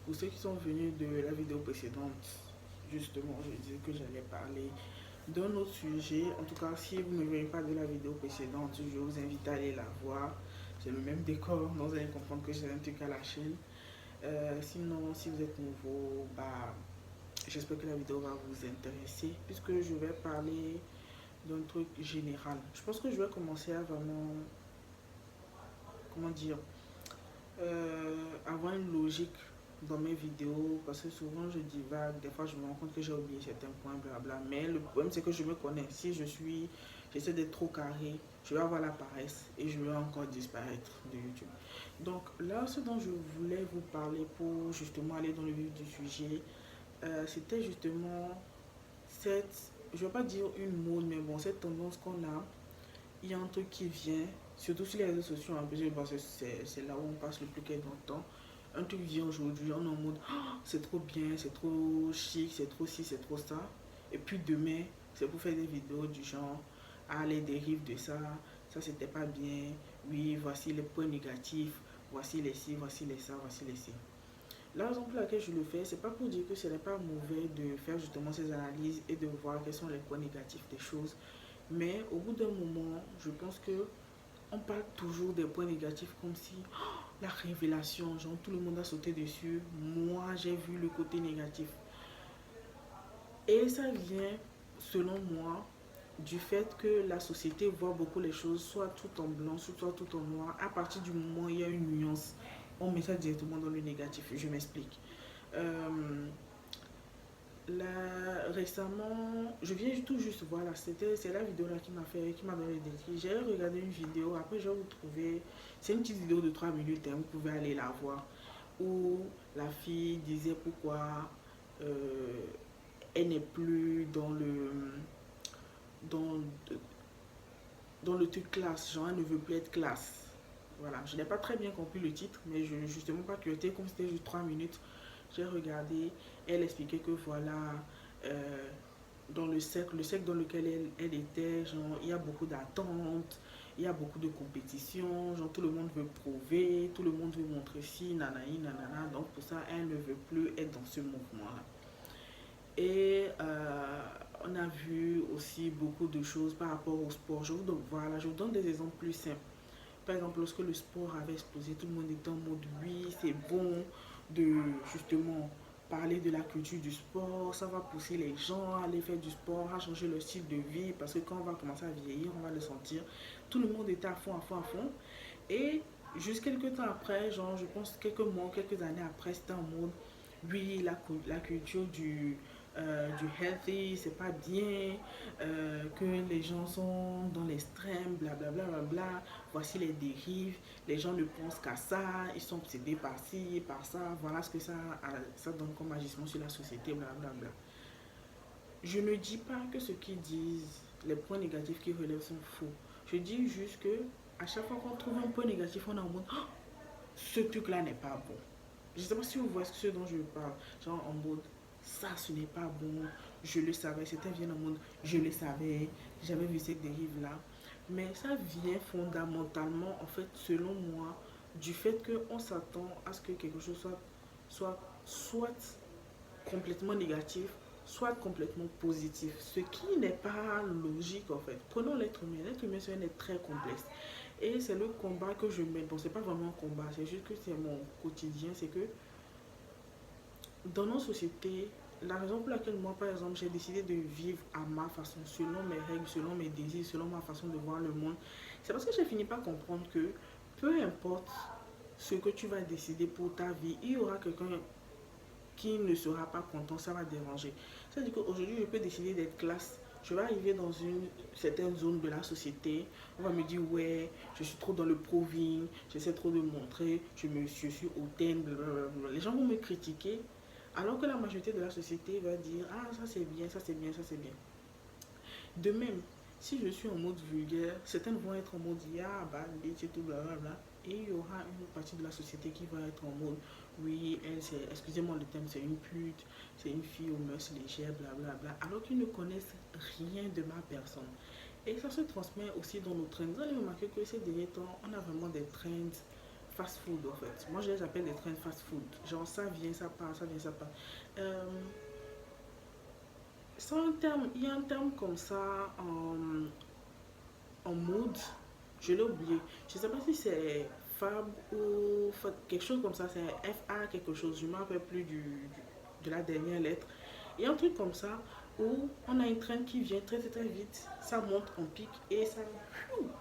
pour ceux qui sont venus de la vidéo précédente, justement, je disais que j'allais parler d'un autre sujet. En tout cas, si vous ne venez pas de la vidéo précédente, je vous invite à aller la voir. C'est le même décor, donc vous allez comprendre que j'ai un truc à la chaîne. Sinon, si vous êtes nouveau, j'espère que la vidéo va vous intéresser puisque je vais parler d'un truc général. Je pense que je vais commencer à vraiment, comment dire, avoir une logique dans mes vidéos parce que souvent je divague, des fois je me rends compte que j'ai oublié certains points, blabla. Mais le problème c'est que je me connais. Si j'essaie d'être trop carré, je vais avoir la paresse et je vais encore disparaître de YouTube. Donc là, ce dont je voulais vous parler pour justement aller dans le vif du sujet, c'était justement cette, je ne vais pas dire une mode, mais bon, cette tendance qu'on a. Il y a un truc qui vient, surtout sur les réseaux sociaux, en plus, parce que c'est là où on passe le plus de temps. Un truc vient aujourd'hui, on est en mode oh, c'est trop bien, c'est trop chic, c'est trop ci, c'est trop ça. Et puis demain, c'est pour faire des vidéos du genre ah, les dérives de ça c'était pas bien, oui, voici les points négatifs, voici les ci, voici les ça, voici les ci. La raison pour laquelle je le fais, c'est pas pour dire que ce n'est pas mauvais de faire justement ces analyses et de voir quels sont les points négatifs des choses. Mais au bout d'un moment, je pense que on parle toujours des points négatifs comme si oh, la révélation, genre tout le monde a sauté dessus. Moi, j'ai vu le côté négatif. Et ça vient, selon moi, du fait que la société voit beaucoup les choses soit tout en blanc, soit tout en noir. À partir du moment où il y a une nuance, on met ça directement dans le négatif. Je m'explique. Euh, Là, récemment, je viens tout juste voir là, c'est la vidéo là qui m'a donné des déclic. J'ai regardé une vidéo, après je vais vous trouver, c'est une petite vidéo de 3 minutes, hein, vous pouvez aller la voir, où la fille disait pourquoi euh, elle n'est plus dans, dans le truc classe, genre elle ne veut plus être classe. Voilà, je n'ai pas très bien compris le titre, mais je justement pas curiosité, comme c'était juste 3 minutes, j'ai regardé, elle expliquait que voilà, euh, dans le cercle dans lequel elle était, genre, il y a beaucoup d'attentes, il y a beaucoup de compétition, genre tout le monde veut prouver, tout le monde veut montrer si, nanani, nanana, donc pour ça, elle ne veut plus être dans ce mouvement-là. Et on a vu aussi beaucoup de choses par rapport au sport. Voilà, je vous donne des exemples plus simples. Par exemple, lorsque le sport avait explosé, tout le monde était en mode oui, c'est bon de justement parler de la culture du sport, ça va pousser les gens à aller faire du sport, à changer leur style de vie, parce que quand on va commencer à vieillir, on va le sentir. Tout le monde était à fond, à fond, à fond. Et juste quelques temps après, genre je pense quelques mois, quelques années après, c'était en mode oui, la culture du healthy, c'est pas bien, que les gens sont dans l'extrême, blablabla, bla, bla, bla. Voici les dérives, les gens ne pensent qu'à ça, ils sont obsédés par ci, par ça, voilà ce que ça donne comme agissement sur la société, blablabla. Bla, bla. Je ne dis pas que ce qu'ils disent, les points négatifs qu'ils relèvent sont faux. Je dis juste que à chaque fois qu'on trouve un point négatif, on est en mode oh, ce truc-là n'est pas bon. Je ne sais pas si vous voyez ce dont je parle. Genre en mode, ça ce n'est pas bon, je le savais. C'était bien en mode, je le savais, j'avais vu cette dérive-là. Mais ça vient fondamentalement, en fait, selon moi, du fait qu'on s'attend à ce que quelque chose soit complètement négatif, soit complètement positif. Ce qui n'est pas logique, en fait. Prenons l'être humain. L'être humain, c'est un être très complexe. Et c'est le combat que je mène. Bon, c'est pas vraiment un combat, c'est juste que c'est mon quotidien. C'est que dans nos sociétés, la raison pour laquelle moi, par exemple, j'ai décidé de vivre à ma façon, selon mes règles, selon mes désirs, selon ma façon de voir le monde, c'est parce que j'ai fini par comprendre que peu importe ce que tu vas décider pour ta vie, il y aura quelqu'un qui ne sera pas content, ça va déranger. C'est-à-dire qu'aujourd'hui, je peux décider d'être classe. Je vais arriver dans une certaine zone de la société. On va me dire, ouais, je suis trop dans le proving, j'essaie trop de montrer, je suis hautaine, blablabla. Les gens vont me critiquer, alors que la majorité de la société va dire, ah, ça c'est bien, ça c'est bien, ça c'est bien. De même, si je suis en mode vulgaire, certaines vont être en mode ya, bad bitch et tout, blablabla. Et il y aura une partie de la société qui va être en mode oui, elle, c'est, excusez-moi le thème, c'est une pute, c'est une fille aux mœurs légères, blablabla. Alors qu'ils ne connaissent rien de ma personne. Et ça se transmet aussi dans nos trends. Vous allez remarquer que ces derniers temps, on a vraiment des trends fast-food en fait. Moi, je les appelle des trains fast-food. Genre, ça vient, ça part, ça vient, ça part. Euh, il y a un terme comme ça en mode, je l'ai oublié. Je ne sais pas si c'est Fab ou quelque chose comme ça, c'est FA quelque chose, je ne me rappelle plus de la dernière lettre. Il y a un truc comme ça où on a une traîne qui vient très très très vite, ça monte en pic et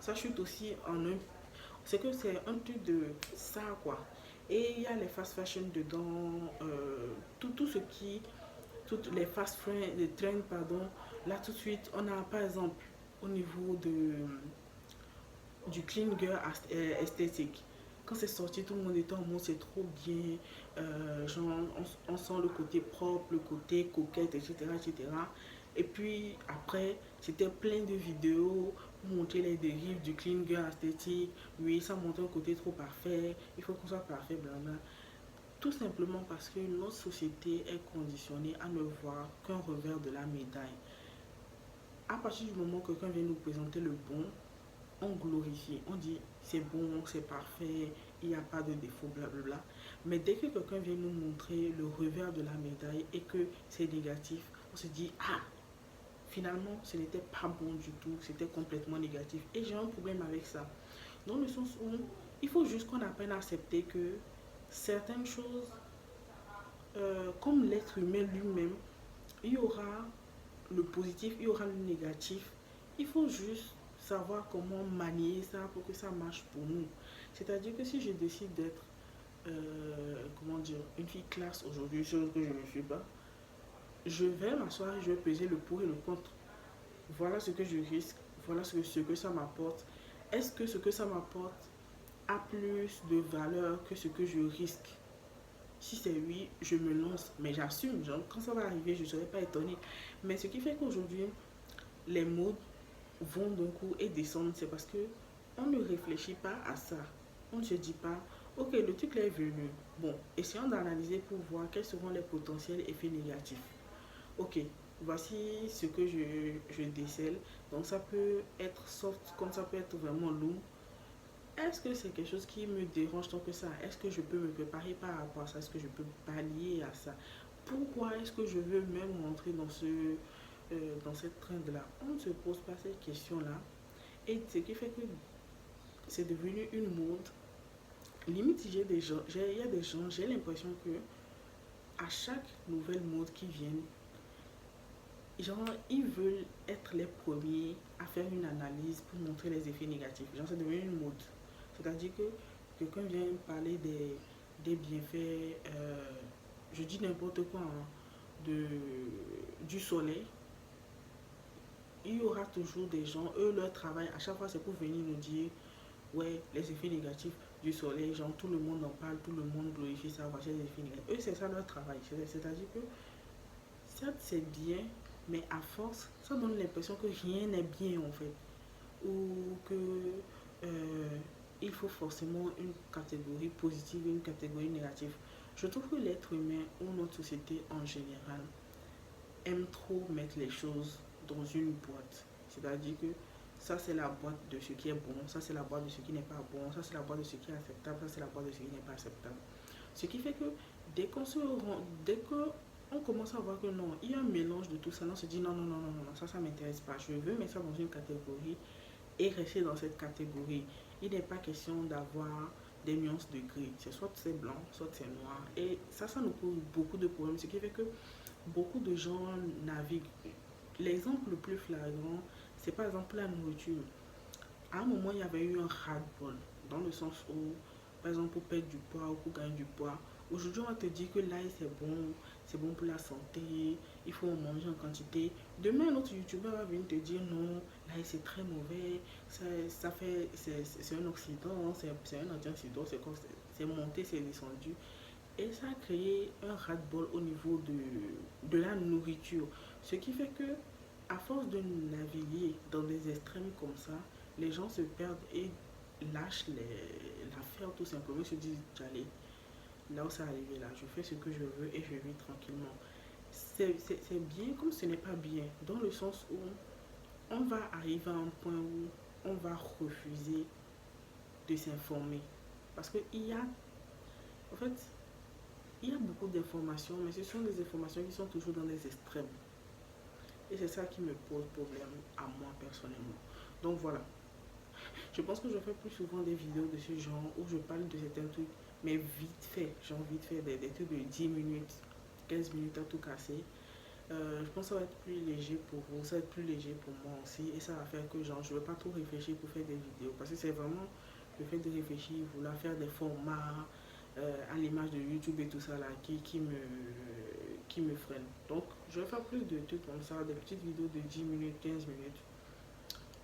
ça chute aussi en un. C'est que c'est un truc de ça quoi. Et il y a les fast fashion dedans, tout ce qui, toutes les fast friends, les trends, pardon. Là tout de suite, on a par exemple au niveau du clean girl esthétique. Quand c'est sorti, tout le monde était en mode c'est trop bien. Genre, on sent le côté propre, le côté coquette, etc., etc. Et cetera. Et puis après, c'était plein de vidéos pour montrer les dérives du clean girl esthétique. Oui, ça montre un côté trop parfait. Il faut qu'on soit parfait, blabla. Tout simplement parce que notre société est conditionnée à ne voir qu'un revers de la médaille. À partir du moment que quelqu'un vient nous présenter le bon, on glorifie, on dit c'est bon, c'est parfait, il n'y a pas de défaut, blablabla. Mais dès que quelqu'un vient nous montrer le revers de la médaille et que c'est négatif, on se dit ah, finalement ce n'était pas bon du tout, c'était complètement négatif. Et j'ai un problème avec ça. Dans le sens où il faut juste qu'on apprenne à accepter que certaines choses, comme l'être humain lui-même, il y aura le positif, il y aura le négatif. Il faut juste savoir comment manier ça pour que ça marche pour nous. C'est-à-dire que si je décide d'être, comment dire, une fille classe aujourd'hui, chose que je ne suis pas, je vais m'asseoir et je vais peser le pour et le contre. Voilà ce que je risque, voilà ce que ça m'apporte. Est-ce que ce que ça m'apporte a plus de valeur que ce que je risque? Si c'est oui, je me lance, mais j'assume. Genre, quand ça va arriver, je ne serai pas étonnée. Mais ce qui fait qu'aujourd'hui, les modes vont d'un coup et descendent, c'est parce que on ne réfléchit pas à ça. On ne se dit pas, ok, le truc là est venu. Bon, essayons d'analyser pour voir quels seront les potentiels effets négatifs. Ok, voici ce que je décèle. Donc ça peut être soft comme ça peut être vraiment lourd. Est-ce que c'est quelque chose qui me dérange tant que ça? Est-ce que je peux me préparer par rapport à ça? Est-ce que je peux pallier à ça? Pourquoi est-ce que je veux même rentrer dans cette trend-là? On ne se pose pas cette question-là. Et ce qui fait que c'est devenu une mode. Limite, j'ai des gens, il y a des gens, j'ai l'impression que à chaque nouvelle mode qui vient, genre, ils veulent être les premiers à faire une analyse pour montrer les effets négatifs. Genre, c'est devenu une mode. C'est-à-dire que quelqu'un vient parler des bienfaits, je dis n'importe quoi, hein, du soleil. Il y aura toujours des gens, eux, leur travail, à chaque fois, c'est pour venir nous dire, ouais, les effets négatifs du soleil, genre, tout le monde en parle, tout le monde glorifie ça, voici les effets négatifs. Eux, c'est ça leur travail. C'est-à-dire que, certes, c'est bien, mais à force, ça donne l'impression que rien n'est bien, en fait. Ou que il faut forcément une catégorie positive et une catégorie négative. Je trouve que l'être humain ou notre société en général aime trop mettre les choses dans une boîte. C'est-à-dire que ça c'est la boîte de ce qui est bon, ça c'est la boîte de ce qui n'est pas bon, ça c'est la boîte de ce qui est acceptable, ça c'est la boîte de ce qui n'est pas acceptable. Ce qui fait que dès que on commence à voir que non, il y a un mélange de tout ça, on se dit non, non, non, non, non, ça m'intéresse pas. Je veux mettre ça dans une catégorie et rester dans cette catégorie. Il n'est pas question d'avoir des nuances de gris. C'est soit c'est blanc, soit c'est noir. Et ça nous pose beaucoup de problèmes. Ce qui fait que beaucoup de gens naviguent. L'exemple le plus flagrant, c'est par exemple la nourriture. À un moment, il y avait eu un ras-le-bol, dans le sens où, par exemple, pour perdre du poids ou pour gagner du poids, aujourd'hui, on va te dire que l'ail, c'est bon pour la santé, il faut en manger en quantité. Demain, un autre youtubeur va venir te dire non, l'ail, c'est très mauvais, c'est un oxydant, c'est un antioxydant, c'est monté, c'est descendu. Et ça a créé un ras-le-bol au niveau de la nourriture. Ce qui fait que, à force de naviguer dans des extrêmes comme ça, les gens se perdent et lâchent l'affaire tout simplement. Ils se disent, allez, là où ça arrivé là, je fais ce que je veux et je vis tranquillement. C'est bien comme ce n'est pas bien, dans le sens où on va arriver à un point où on va refuser de s'informer. Parce qu'il y a, en fait, il y a beaucoup d'informations, mais ce sont des informations qui sont toujours dans les extrêmes. Et c'est ça qui me pose problème à moi personnellement. Donc voilà, je pense que je fais plus souvent des vidéos de ce genre où je parle de certains trucs, mais vite fait, genre vite fait, des trucs de 10 minutes, 15 minutes à tout casser. Je pense que ça va être plus léger pour vous, ça va être plus léger pour moi aussi, et ça va faire que genre, je ne vais pas trop réfléchir pour faire des vidéos, parce que c'est vraiment le fait de réfléchir, vouloir faire des formats à l'image de YouTube et tout ça là, qui me freine. Donc, je vais faire plus de trucs comme ça, des petites vidéos de 10 minutes, 15 minutes.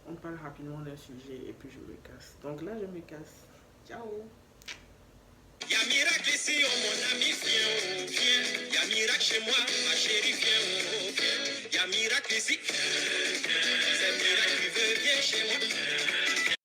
On parle rapidement d'un sujet et puis je me casse. Donc là, je me casse. Ciao. Y'a miracle ici, oh mon ami, viens, oh, viens. Y'a miracle chez moi, ma chérie, viens, oh, viens. Y'a miracle ici, c'est miracle qui veut bien chez moi.